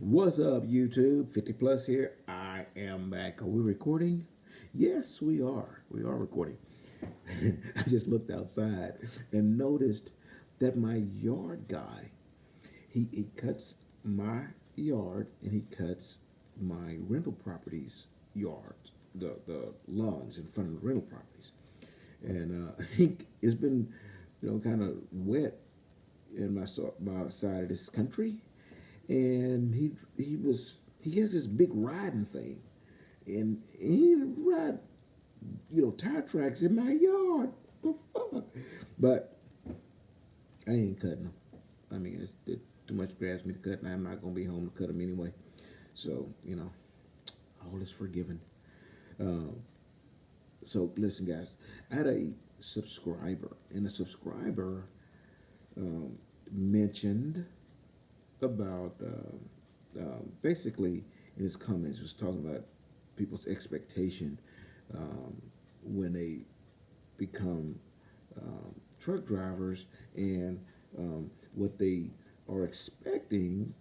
What's up, YouTube? 50 plus here. I am back. Are we recording? Yes, we are. We are recording. I just looked outside and noticed that my yard guy, he cuts my yard and he cuts my rental properties yards, the lawns in front of the rental properties. And it's been, kind of wet in my side of this country, and he has this big riding thing, and he ride tire tracks in my yard. The fuck! But I ain't cutting them. I mean, it's too much grass for me to cut, and I'm not gonna be home to cut them anyway. So all is forgiven. Um, so listen, guys, I had a subscriber, and the subscriber um, mentioned about basically in his comments was talking about people's expectation um, when they become truck drivers, and what they are expecting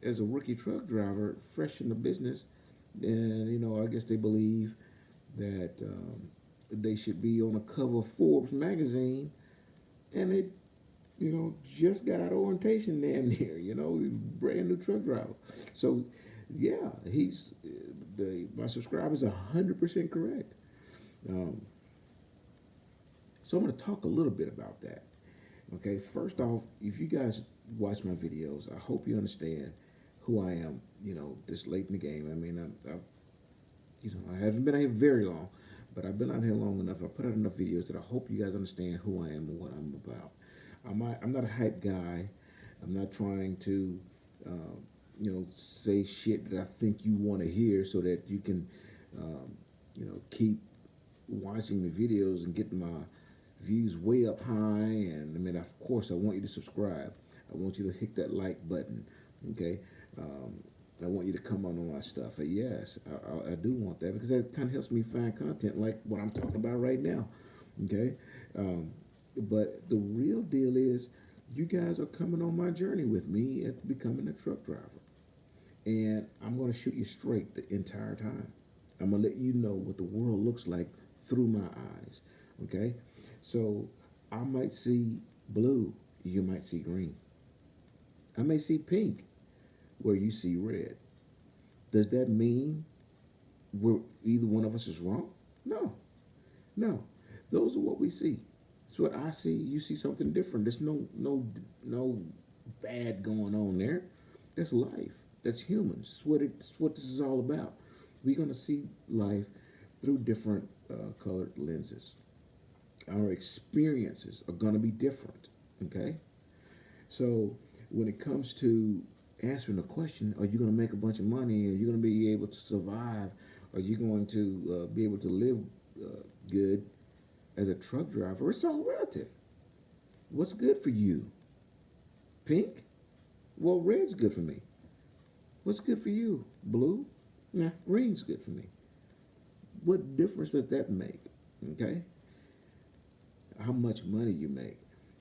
as a rookie truck driver fresh in the business. And I guess they believe that they should be on the cover of Forbes magazine, and they just got out of orientation damn near, brand new truck driver. So, yeah, my subscriber's 100% correct. Um, so I'm going to talk a little bit about that. Okay, first off, if you guys watch my videos, I hope you understand who I am. This late in the game. I mean, I haven't been out here very long, but I've been out here long enough. I put out enough videos that I hope you guys understand who I am and what I'm about. I'm not a hype guy. I'm not trying to, say shit that I think you want to hear so that you can, keep watching the videos and getting my views way up high. And I mean, of course, I want you to subscribe. I want you to hit that like button. Okay. I want you to come on my stuff. Yes, I do want that, because that kind of helps me find content like what I'm talking about right now. Okay. Um, but the real deal is, you guys are coming on my journey with me at becoming a truck driver. And I'm going to shoot you straight the entire time. I'm going to let you know what the world looks like through my eyes. Okay? So I might see blue, you might see green. I may see pink where you see red. Does that mean either one of us is wrong? No. No. Those are what we see. It's what I see. You see something different. There's no bad going on there. That's life. That's humans. It's what this is all about. We're gonna see life through different colored lenses. Our experiences are gonna be different. Okay. So when it comes to answering the question, are you gonna make a bunch of money? Are you gonna be able to survive? Are you going to be able to live good as a truck driver? It's all relative. What's good for you? Pink? Well, red's good for me. What's good for you? Blue? Nah, green's good for me. What difference does that make? Okay? How much money you make.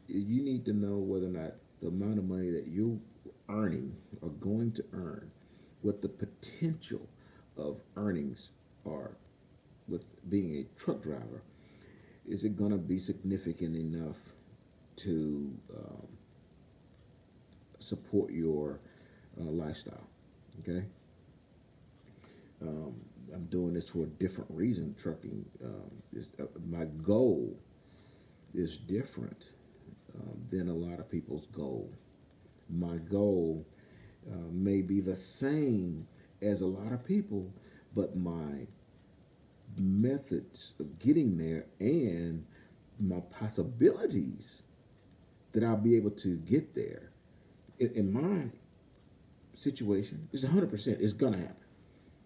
You need to know whether or not the amount of money that you're earning or going to earn, what the potential of earnings are with being a truck driver. Is it going to be significant enough to support your lifestyle? Okay. Um, I'm doing this for a different reason. Trucking my goal is different than a lot of people's goal. My goal may be the same as a lot of people, but my methods of getting there and my possibilities that I'll be able to get there in my situation is 100%. It's gonna happen.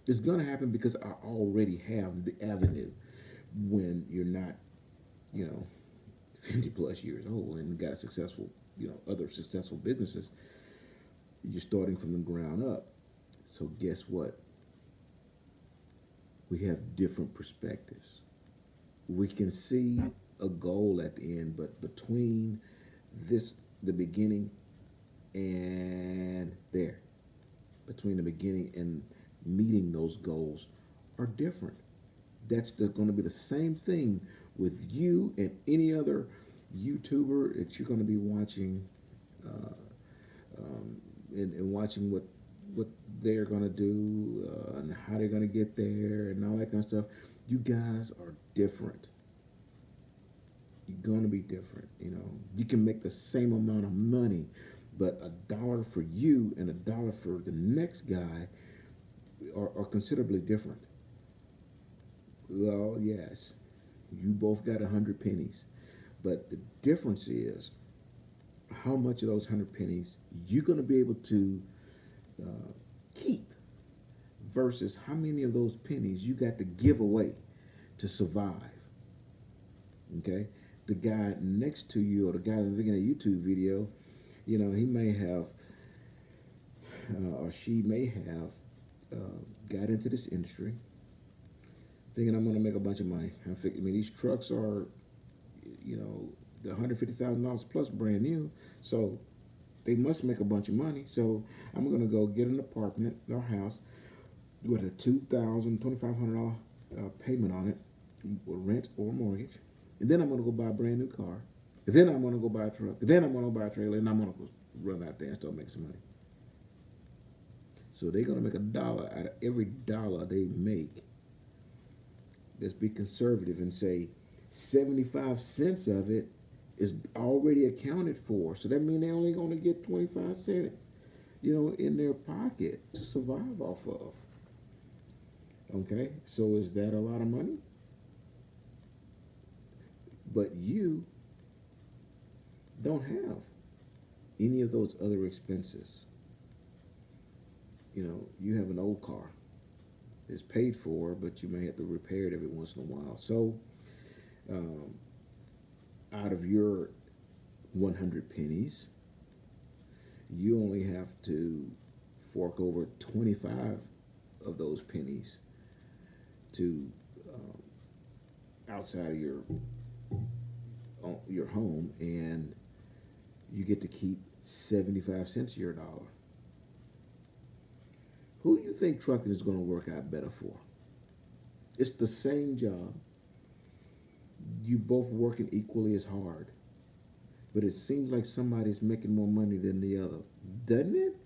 It's gonna happen because I already have the avenue. When you're not, you know, 50 plus years old and got a successful, other successful businesses, you're starting from the ground up. So guess what? We have different perspectives. We can see a goal at the end, but between the beginning and there, between the beginning and meeting those goals are different. That's going to be the same thing with you and any other YouTuber that you're going to be watching, uh, and watching what they're going to do, and how they're going to get there and all that kind of stuff. You guys are different. You're going to be different. You know, you can make the same amount of money, but $1 for you and $1 for the next guy are considerably different. Well, yes, you both got 100 pennies, but the difference is how much of those 100 pennies you're going to be able to keep versus how many of those pennies you got to give away to survive. Okay, the guy next to you or the guy that's looking at a YouTube video, you know, he may have or she may have got into this industry thinking I'm going to make a bunch of money. I mean, these trucks are, you know, the $150,000 plus brand new, so they must make a bunch of money. So I'm going to go get an apartment or house with a $2,500 payment on it, rent or mortgage, and then I'm going to go buy a brand new car. And then I'm going to go buy a truck. And then I'm going to buy a trailer, and I'm going to go run out there and start making some money. So they're going to make $1 out of every dollar they make. Let's be conservative and say 75 cents of it is already accounted for. So that means they're only going to get 25 cents, you know, in their pocket to survive off of. Okay, so is that a lot of money? But you don't have any of those other expenses. You know, you have an old car. It's paid for, but you may have to repair it every once in a while. So, out of your 100 pennies, you only have to fork over 25 of those pennies to outside of your home, and you get to keep 75 cents of your dollar. Who do you think trucking is going to work out better for? It's the same job. You both working equally as hard. But it seems like somebody's making more money than the other. Doesn't it?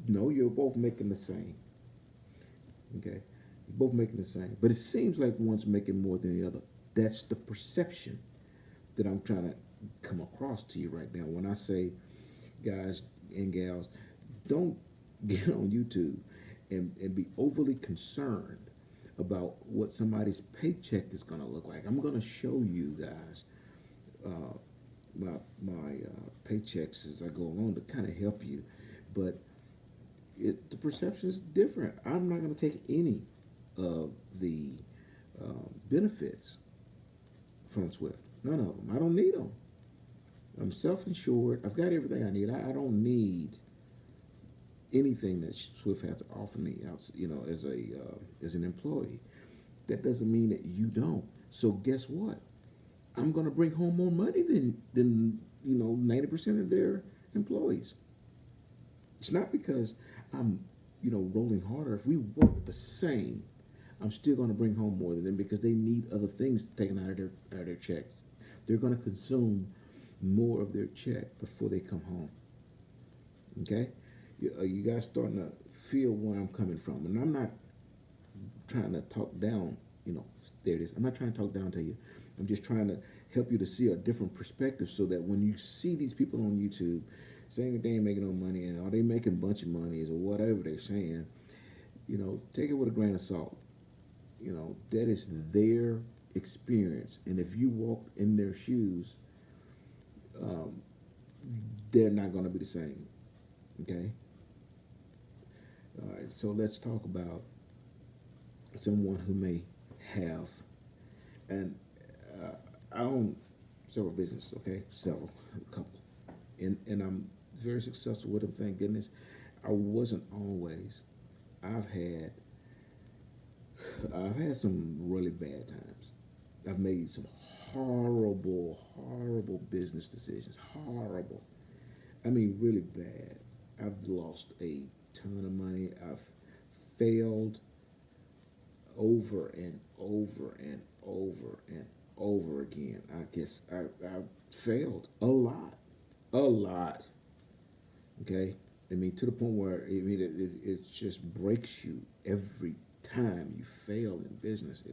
No, you're both making the same. Okay? You're both making the same. But it seems like one's making more than the other. That's the perception that I'm trying to come across to you right now. When I say, guys and gals, don't get on YouTube and be overly concerned about what somebody's paycheck is going to look like. I'm going to show you guys my paychecks as I go along to kind of help you, but the perception is different. I'm not going to take any of the benefits from Swift. None of them. I don't need them. I'm self-insured. I've got everything I need. I don't need anything that Swift has to offer me, you know, as an employee. That doesn't mean that you don't. So guess what? I'm going to bring home more money than you know 90% of their employees. It's not because I'm, you know, rolling harder. If we work the same, I'm still going to bring home more than them because they need other things taken out of their checks. They're going to consume more of their check before they come home. Okay? You guys starting to feel where I'm coming from. And I'm not trying to talk down, you know, there it is. I'm not trying to talk down to you. I'm just trying to help you to see a different perspective so that when you see these people on YouTube saying that they ain't making no money and are they making a bunch of money or whatever they're saying, you know, take it with a grain of salt. You know, that is their experience. And if you walk in their shoes, they're not going to be the same. Okay? All right, so let's talk about someone who may have, and I own several businesses, okay? Several, a couple. And I'm very successful with them, thank goodness. I wasn't always. I've had some really bad times. I've made some horrible business decisions. Horrible. I mean, really bad. I've lost a ton of money. I've failed over and over and over and over again. I guess I failed a lot. Okay, I mean to the point where I mean it just breaks you every time you fail in business.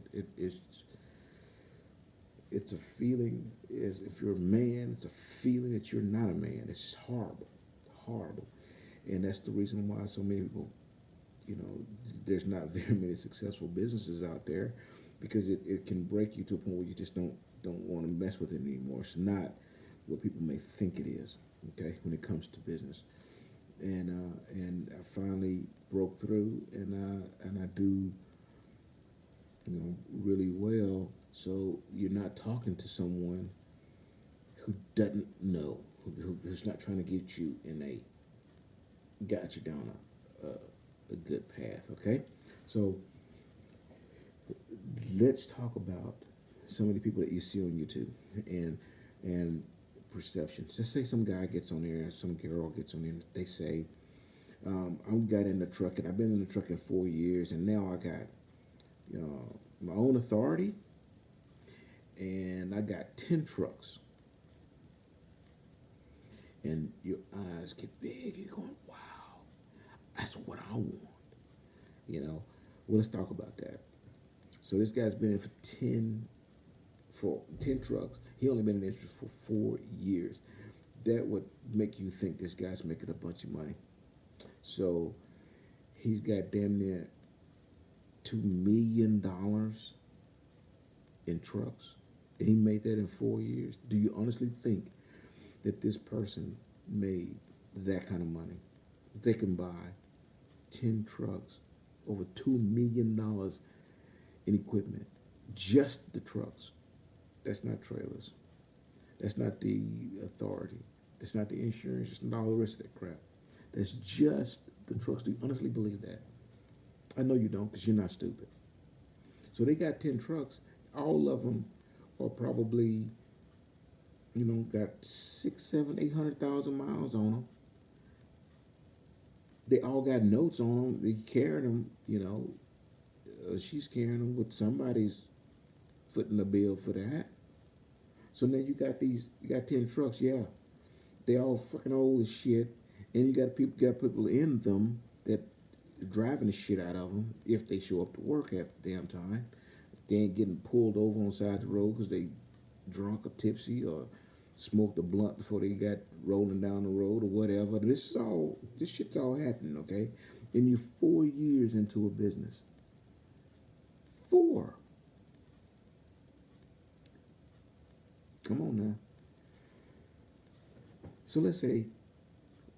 It's a feeling as if you're a man. It's a feeling that you're not a man. It's horrible, horrible, and that's the reason why so many people, you know, there's not very many successful businesses out there because it can break you to a point where you just don't want to mess with it anymore. It's not what people may think it is. Okay, when it comes to business, and I finally broke through, and I do, you know, really well. So you're not talking to someone who doesn't know, who's not trying to get you in got you down a good path. Okay, so let's talk about some of the people that you see on YouTube and perceptions. Just say some guy gets on there, some girl gets on there, and they say, I got in the truck, and I've been in the truck in 4 years, and now I got, you know, my own authority, and I got 10 trucks. And your eyes get big. You're going, wow, that's what I want. You know, well, let's talk about that. So this guy's been in for 10 trucks. He only been in the industry for 4 years. That would make you think this guy's making a bunch of money. So he's got damn near $2 million in trucks. And he made that in 4 years. Do you honestly think that this person made that kind of money? They can buy 10 trucks, over $2 million in equipment, just the trucks. That's not trailers. That's not the authority. That's not the insurance. It's not all the rest of that crap. That's just the trucks. Do you honestly believe that? I know you don't, because you're not stupid. So they got 10 trucks. All of them are probably, you know, got 6, 7, 800,000 miles on them. They all got notes on them. They carrying them, you know. She's carrying them with somebody's footing the bill for that. So then you got 10 trucks, yeah. They all fucking old as shit. And you got people in them that are driving the shit out of them if they show up to work at the damn time. They ain't getting pulled over on the side of the road because they drunk or tipsy or smoked a blunt before they got rolling down the road or whatever. This shit's all happening, okay? And you're 4 years into a business. 4. Come on now. So let's say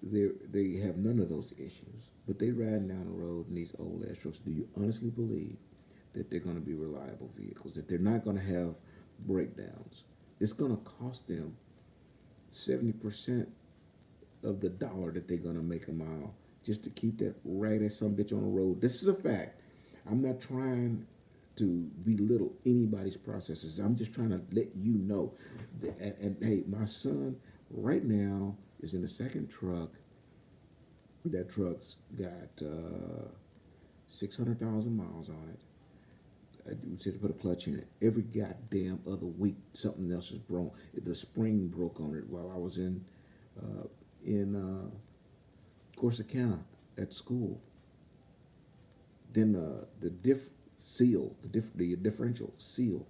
they have none of those issues, but they riding down the road in these old ass trucks. Do you honestly believe that they're going to be reliable vehicles, that they're not going to have breakdowns? It's going to cost them 70% of the dollar that they're going to make a mile just to keep that ragged some bitch on the road. This is a fact. I'm not trying to belittle anybody's processes. I'm just trying to let you know. And hey, my son right now is in the second truck. That truck's got 600,000 miles on it. I just put a clutch in it. Every goddamn other week, something else is broke. The spring broke on it while I was in Corsicana at school. Then the differential seal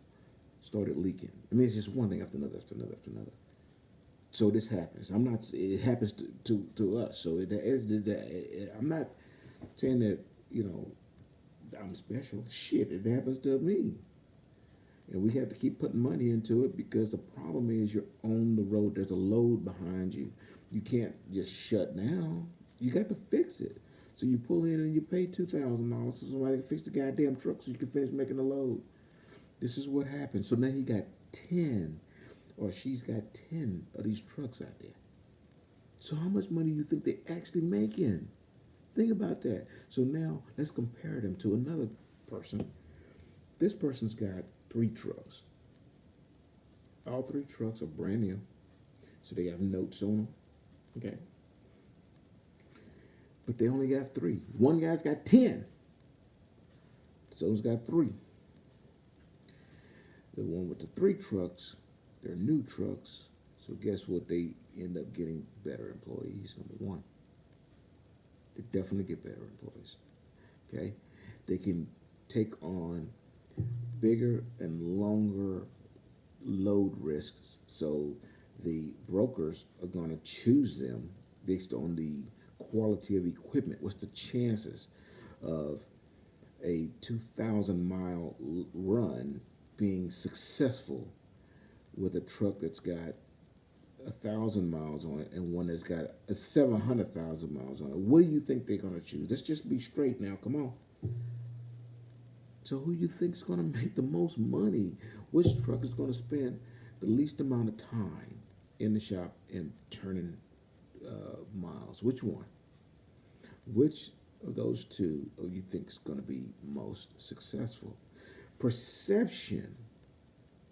started leaking. I mean, it's just one thing after another, after another, after another. So this happens. It happens to us. So I'm not saying that, you know, I'm special. Shit, it happens to me. And we have to keep putting money into it because the problem is you're on the road. There's a load behind you. You can't just shut down. You got to fix it. So you pull in and you pay $2,000 so somebody can fix the goddamn truck so you can finish making the load. This is what happens. So now he got 10, or she's got 10 of these trucks out there. So how much money do you think they're actually making? Think about that. So now let's compare them to another person. This person's got 3 trucks. All 3 trucks are brand new. So they have notes on them. Okay. but they only got 3. One guy's got 10. So's got 3. The one with the 3 trucks, they're new trucks. So guess what? They end up getting better employees, number one. They definitely get better employees. Okay? They can take on bigger and longer load risks. So the brokers are going to choose them based on the quality of equipment. What's the chances of a 2,000-mile run being successful with a truck that's got 1,000 miles on it and one that's got 700,000 miles on it? What do you think they're going to choose? Let's just be straight now. Come on. So who you think is going to make the most money? Which truck is going to spend the least amount of time in the shop and turning miles? Which one? Which of those two do you think is going to be most successful? Perception.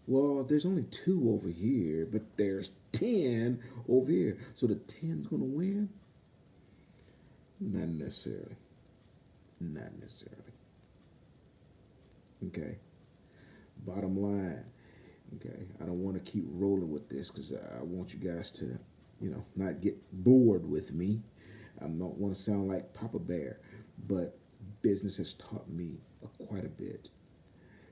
Well, there's only 2 over here, but there's 10 over here. So the 10's going to win? Not necessarily. Not necessarily. Okay. Bottom line. Okay. I don't want to keep rolling with this because I want you guys to, not get bored with me. I don't want to sound like Papa Bear, but business has taught me quite a bit.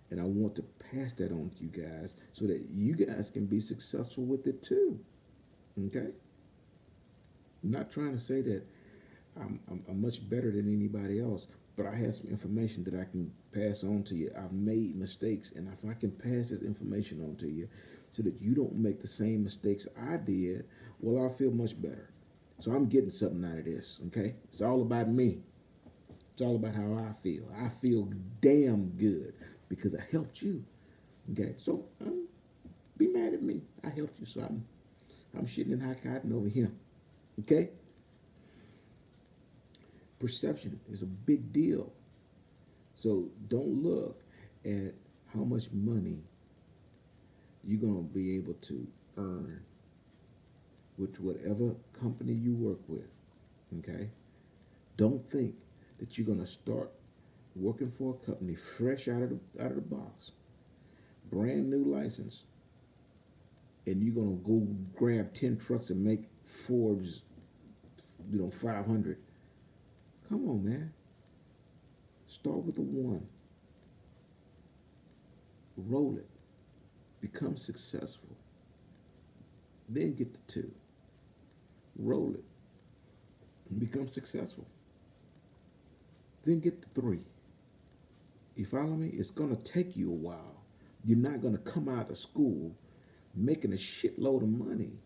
And I want to pass that on to you guys so that you guys can be successful with it too. Okay? I'm not trying to say that I'm much better than anybody else, but I have some information that I can pass on to you. I've made mistakes, and if I can pass this information on to you so that you don't make the same mistakes I did, well, I'll feel much better. So I'm getting something out of this, okay? It's all about me. It's all about how I feel. I feel damn good because I helped you, okay? So be mad at me. I helped you, so I'm shitting in high cotton over here, okay? Perception is a big deal. So don't look at how much money you're going to be able to earn with whatever company you work with, okay? Don't think that you're going to start working for a company fresh out of the box, brand new license, and you're going to go grab 10 trucks and make Forbes, 500. Come on, man. Start with a 1. Roll it. Become successful. Then get to 2. Roll it. And become successful. Then get to 3. You follow me? It's going to take you a while. You're not going to come out of school making a shitload of money.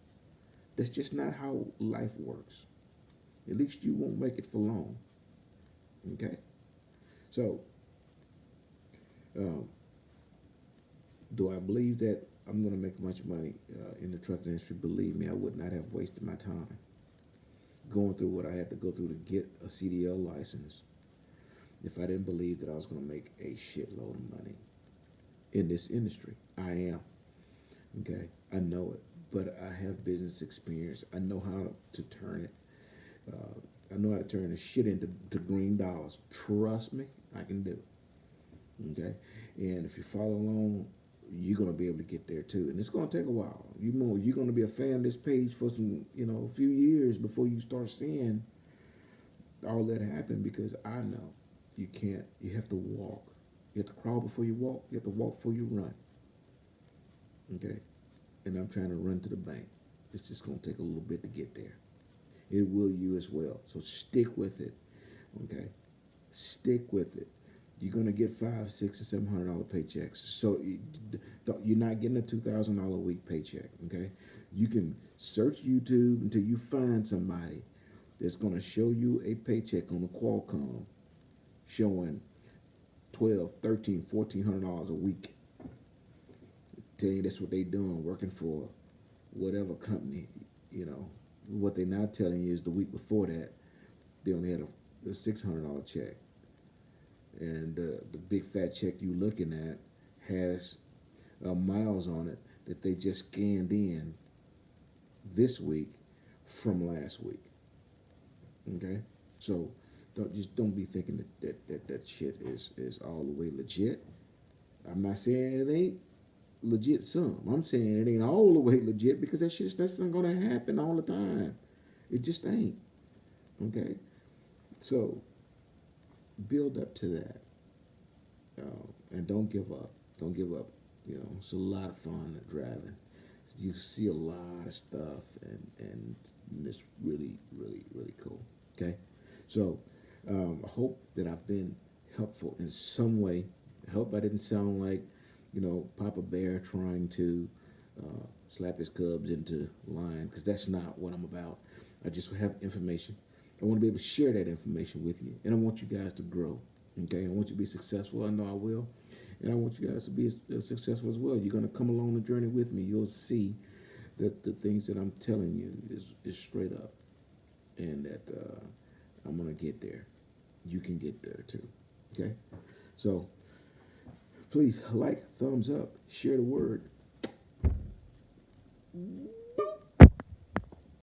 That's just not how life works. At least you won't make it for long. Okay? So, do I believe that I'm going to make much money in the trucking industry? Believe me, I would not have wasted my time going through what I had to go through to get a CDL license if I didn't believe that I was going to make a shitload of money in this industry. I am. Okay? I know it. But I have business experience. I know how to turn it. I know how to turn the shit into green dollars. Trust me, I can do it. Okay? And if you follow along, you're going to be able to get there too. And it's going to take a while. You're going to be a fan of this page for some, a few years before you start seeing all that happen, because I know you have to walk. You have to crawl before you walk. You have to walk before you run. Okay? And I'm trying to run to the bank. It's just going to take a little bit to get there. It will you as well. So stick with it. Okay? Stick with it. You're going to get $500, $600, and $700 paychecks. So you're not getting a $2,000 a week paycheck. Okay? You can search YouTube until you find somebody that's going to show you a paycheck on the Qualcomm showing $1,200, $1,300, $1,400 a week. Tell you that's what they doing, working for whatever company. What they're not telling you is the week before that they only had a $600 check, and the big fat check you looking at has miles on it that they just scanned in this week from last week. Okay, So don't be thinking that shit is all the way legit. I'm not saying it ain't legit some. I'm saying it ain't all the way legit because that's not gonna happen all the time. It just ain't. Okay? So build up to that. And don't give up. Don't give up. You know, it's a lot of fun driving. You see a lot of stuff, and it's really, really, really cool. Okay, so I hope that I've been helpful in some way. I hope I didn't sound like, Papa Bear trying to slap his cubs into line, because that's not what I'm about. I just have information. I want to be able to share that information with you, and I want you guys to grow. Okay, I want you to be successful. I know I will. And I want you guys to be successful as well. You're going to come along the journey with me. You'll see that the things that I'm telling you is straight up, and that I'm going to get there. You can get there too. Okay? So please like, thumbs up, share the word.